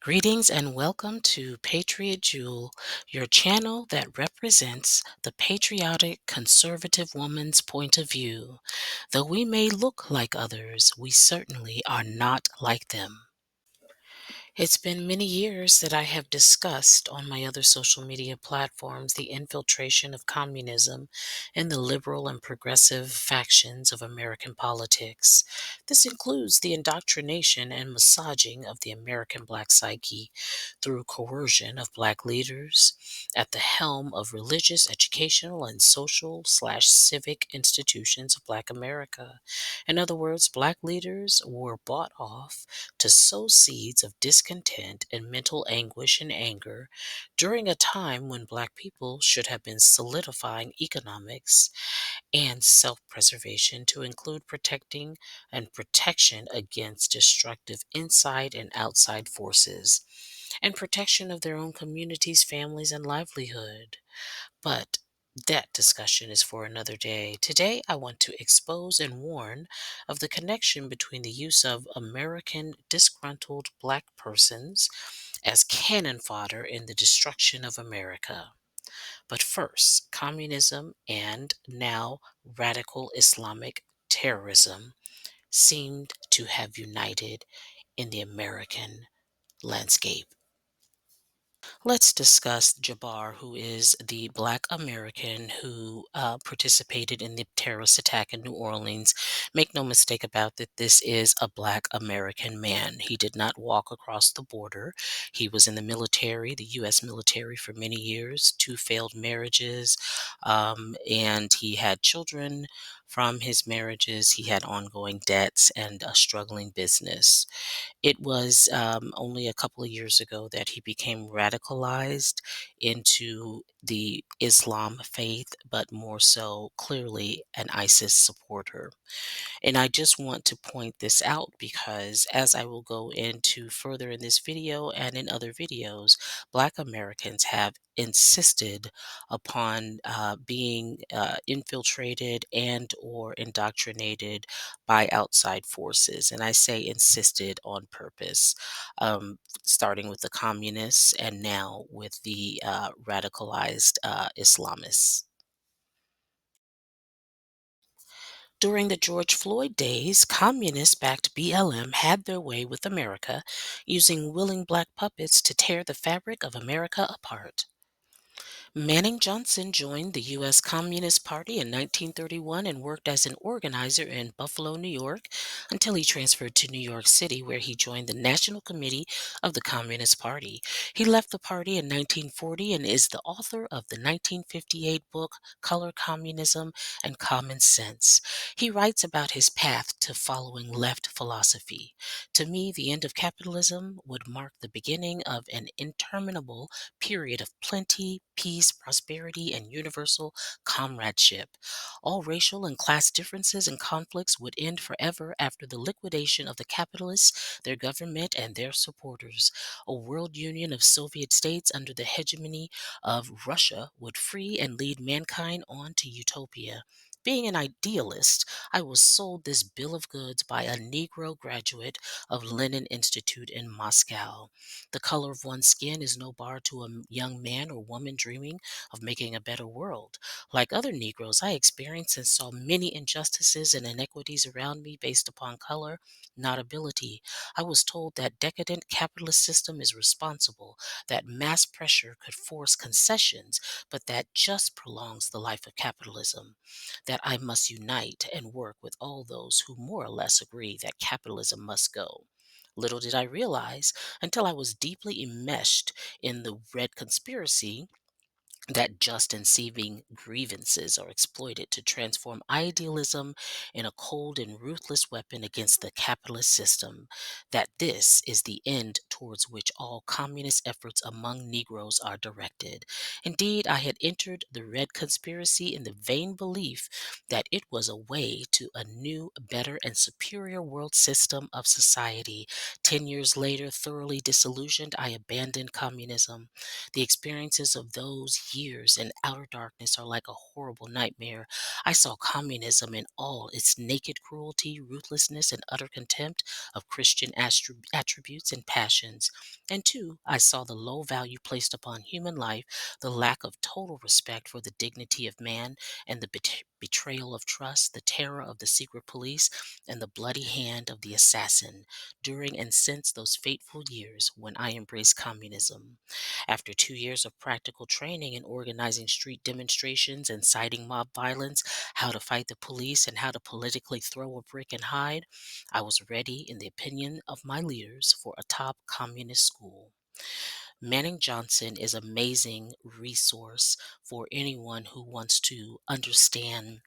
Greetings and welcome to Patriot Jewel, your channel that represents the patriotic conservative woman's point of view. Though we may look like others, we certainly are not like them. It's been many years that I have discussed on my other social media platforms the infiltration of communism in the liberal and progressive factions of American politics. This includes the indoctrination and massaging of the American black psyche through coercion of black leaders at the helm of religious, educational, and social/civic institutions of black America. In other words, black leaders were bought off to sow seeds of discontent and mental anguish and anger during a time when Black people should have been solidifying economics and self preservation to include protecting and protection against destructive inside and outside forces, and protection of their own communities, families, and livelihood. But that discussion is for another day. Today, I want to expose and warn of the connection between the use of American disgruntled black persons as cannon fodder in the destruction of America. But first, communism and now radical Islamic terrorism seemed to have united in the American landscape. Let's discuss Jabbar, who is the Black American who participated in the terrorist attack in New Orleans. Make no mistake about that, this is a Black American man. He did not walk across the border. He was in the military, the U.S. military, for many years, two failed marriages, and he had children from his marriages. He had ongoing debts and a struggling business. It was only a couple of years ago that he became radicalized into the Islam faith, but more so clearly an ISIS supporter. And I just want to point this out because, as I will go into further in this video and in other videos, Black Americans have insisted upon being infiltrated and or indoctrinated by outside forces. And I say insisted on purpose, starting with the communists and now with the radicalized Islamists. During the George Floyd days, communist backed BLM had their way with America, using willing black puppets to tear the fabric of America apart. Manning Johnson joined the U.S. Communist Party in 1931 and worked as an organizer in Buffalo, New York, until he transferred to New York City, where he joined the National Committee of the Communist Party. He left the party in 1940 and is the author of the 1958 book Color Communism and Common Sense. He writes about his path to following left philosophy. To me, the end of capitalism would mark the beginning of an interminable period of plenty, peace, prosperity, and universal comradeship. All racial and class differences and conflicts would end forever after the liquidation of the capitalists, their government, and their supporters. A world union of Soviet states under the hegemony of Russia would free and lead mankind on to utopia. Being an idealist, I was sold this bill of goods by a Negro graduate of Lenin Institute in Moscow. The color of one's skin is no bar to a young man or woman dreaming of making a better world. Like other Negroes, I experienced and saw many injustices and inequities around me based upon color, not ability. I was told that decadent capitalist system is responsible, that mass pressure could force concessions, but that just prolongs the life of capitalism, that I must unite and work with all those who more or less agree that capitalism must go. Little did I realize until I was deeply enmeshed in the Red Conspiracy that just and seeming grievances are exploited to transform idealism in a cold and ruthless weapon against the capitalist system, that this is the end towards which all communist efforts among Negroes are directed. Indeed, I had entered the Red Conspiracy in the vain belief that it was a way to a new, better, and superior world system of society. 10 years later, thoroughly disillusioned, I abandoned communism. The experiences of those years in outer darkness are like a horrible nightmare. I saw communism in all its naked cruelty, ruthlessness, and utter contempt of Christian attributes and passions. institutions. And two, I saw the low value placed upon human life, the lack of total respect for the dignity of man, and the betrayal of trust, the terror of the secret police, and the bloody hand of the assassin during and since those fateful years when I embraced communism. After 2 years of practical training in organizing street demonstrations and citing mob violence, how to fight the police, and how to politically throw a brick and hide, I was ready, in the opinion of my leaders, for a top communist school. Manning Johnson is an amazing resource for anyone who wants to understand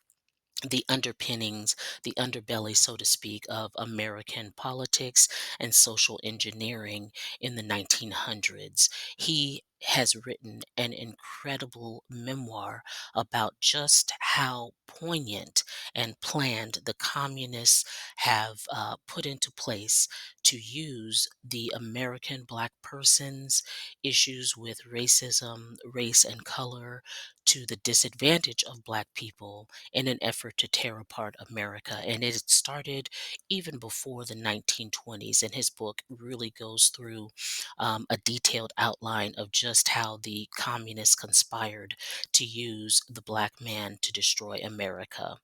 the underpinnings, the underbelly, so to speak, of American politics and social engineering in the 1900s. He has written an incredible memoir about just how poignant and planned the communists have put into place to use the American Black person's issues with racism, race, and color to the disadvantage of Black people in an effort to tear apart America. And it started even before the 1920s. And his book really goes through a detailed outline of just how the communists conspired to use the Black man to destroy America.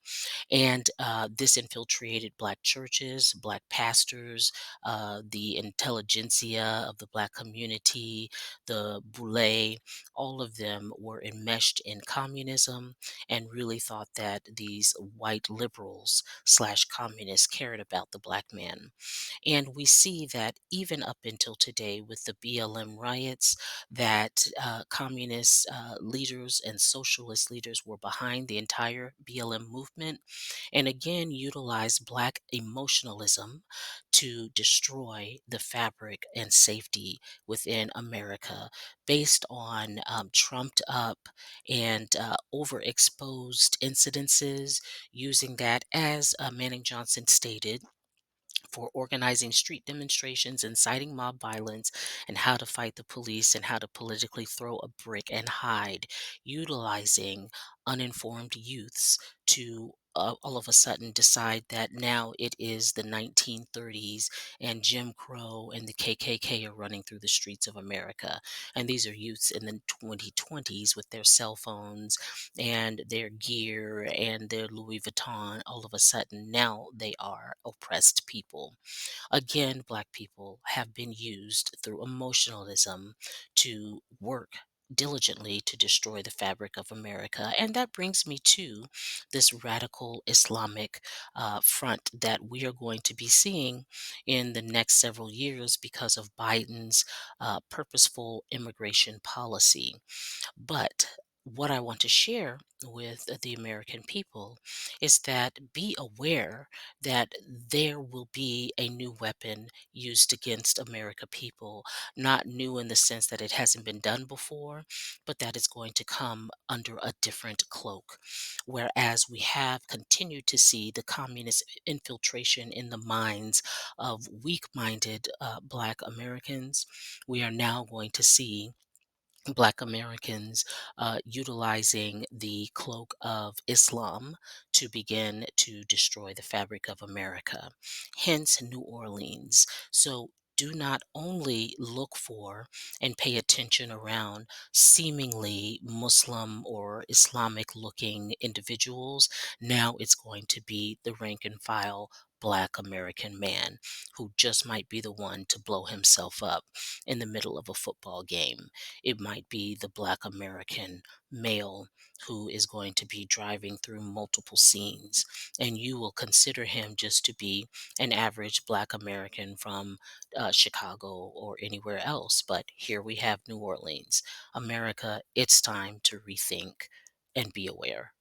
And this infiltrated Black churches, Black pastors, the intelligentsia of the Black community, the boule, all of them were enmeshed in communism and really thought that these white liberals slash communists cared about the Black man. And we see that even up until today with the BLM riots, that communist leaders and socialist leaders were behind the entire BLM movement and again utilized Black emotionalism to destroy the fabric and safety within America based on trumped up and overexposed incidences, using that, as Manning Johnson stated, for organizing street demonstrations, inciting mob violence, and how to fight the police and how to politically throw a brick and hide, utilizing uninformed youths to all of a sudden decide that now it is the 1930s and Jim Crow and the KKK are running through the streets of America. And these are youths in the 2020s with their cell phones and their gear and their Louis Vuitton. All of a sudden, now they are oppressed people. Again, Black people have been used through emotionalism to work diligently to destroy the fabric of America. And that brings me to this radical Islamic front that we are going to be seeing in the next several years because of Biden's purposeful immigration policy. But what I want to share with the American people is that be aware that there will be a new weapon used against America people, not new in the sense that it hasn't been done before, but that it's going to come under a different cloak. Whereas we have continued to see the communist infiltration in the minds of weak minded Black Americans, we are now going to see Black Americans utilizing the cloak of Islam to begin to destroy the fabric of America, hence New Orleans. So do not only look for and pay attention around seemingly Muslim or Islamic looking individuals. Now it's going to be the rank and file Black American man who just might be the one to blow himself up in the middle of a football game. It might be the Black American male who is going to be driving through multiple scenes, and you will consider him just to be an average Black American from Chicago or anywhere else. But here we have New Orleans. America, it's time to rethink and be aware.